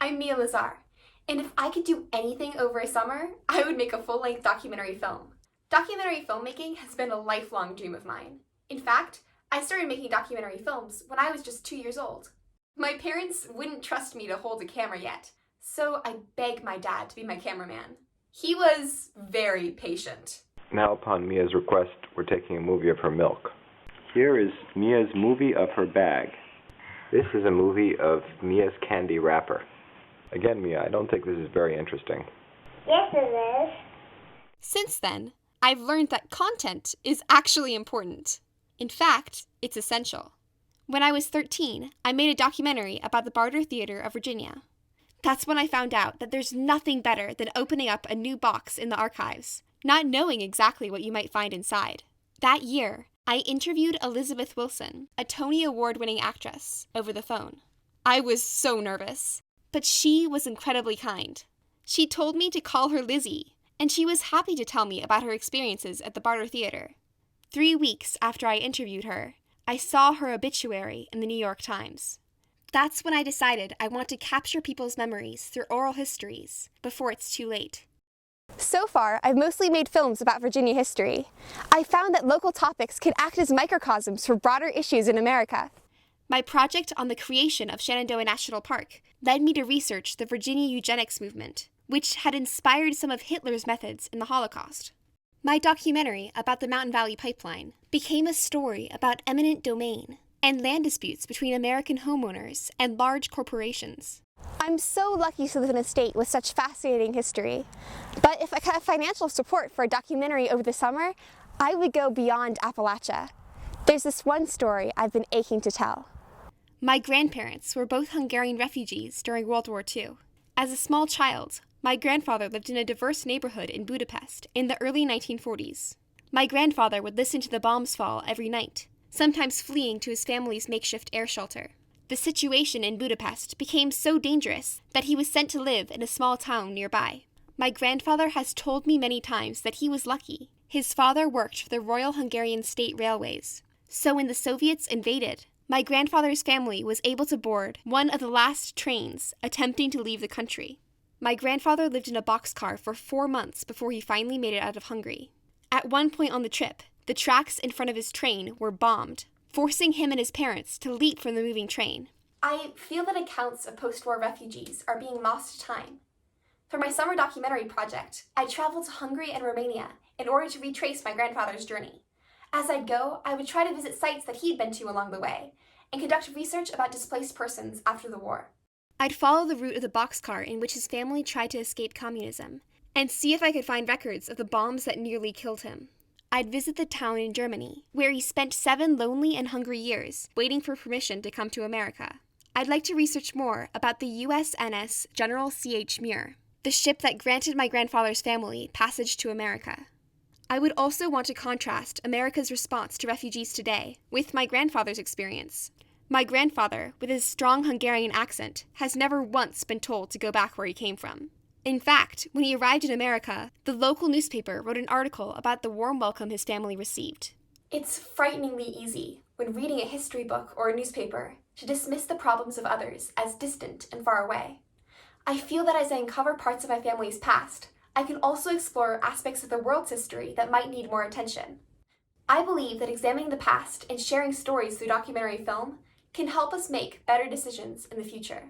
I'm Mia Lazar, and if I could do anything over a summer, I would make a full-length documentary film. Documentary filmmaking has been a lifelong dream of mine. In fact, I started making documentary films when I was just 2 years old. My parents wouldn't trust me to hold a camera yet, so I begged my dad to be my cameraman. He was very patient. Now, upon Mia's request, we're taking a movie of her milk. Here is Mia's movie of her bag. This is a movie of Mia's candy wrapper. Again, Mia, I don't think this is very interesting. Yes, it is. Since then, I've learned that content is actually important. In fact, it's essential. When I was 13, I made a documentary about the Barter Theater of Virginia. That's when I found out that there's nothing better than opening up a new box in the archives, not knowing exactly what you might find inside. That year, I interviewed Elizabeth Wilson, a Tony Award-winning actress, over the phone. I was so nervous, but she was incredibly kind. She told me to call her Lizzie, and she was happy to tell me about her experiences at the Barter Theater. 3 weeks after I interviewed her, I saw her obituary in the New York Times. That's when I decided I want to capture people's memories through oral histories before it's too late. So far, I've mostly made films about Virginia history. I found that local topics can act as microcosms for broader issues in America. My project on the creation of Shenandoah National Park led me to research the Virginia eugenics movement, which had inspired some of Hitler's methods in the Holocaust. My documentary about the Mountain Valley Pipeline became a story about eminent domain and land disputes between American homeowners and large corporations. I'm so lucky to live in a state with such fascinating history. But if I could have financial support for a documentary over the summer, I would go beyond Appalachia. There's this one story I've been aching to tell. My grandparents were both Hungarian refugees during World War II. As a small child, my grandfather lived in a diverse neighborhood in Budapest in the early 1940s. My grandfather would listen to the bombs fall every night, sometimes fleeing to his family's makeshift air shelter. The situation in Budapest became so dangerous that he was sent to live in a small town nearby. My grandfather has told me many times that he was lucky. His father worked for the Royal Hungarian State Railways. So when the Soviets invaded, my grandfather's family was able to board one of the last trains attempting to leave the country. My grandfather lived in a boxcar for 4 months before he finally made it out of Hungary. At one point on the trip, the tracks in front of his train were bombed, forcing him and his parents to leap from the moving train. I feel that accounts of post-war refugees are being lost to time. For my summer documentary project, I traveled to Hungary and Romania in order to retrace my grandfather's journey. As I'd go, I would try to visit sites that he'd been to along the way and conduct research about displaced persons after the war. I'd follow the route of the boxcar in which his family tried to escape communism and see if I could find records of the bombs that nearly killed him. I'd visit the town in Germany, where he spent 7 lonely and hungry years waiting for permission to come to America. I'd like to research more about the USNS General C.H. Muir, the ship that granted my grandfather's family passage to America. I would also want to contrast America's response to refugees today with my grandfather's experience. My grandfather, with his strong Hungarian accent, has never once been told to go back where he came from. In fact, when he arrived in America, the local newspaper wrote an article about the warm welcome his family received. It's frighteningly easy, when reading a history book or a newspaper, to dismiss the problems of others as distant and far away. I feel that as I uncover parts of my family's past, I can also explore aspects of the world's history that might need more attention. I believe that examining the past and sharing stories through documentary film can help us make better decisions in the future.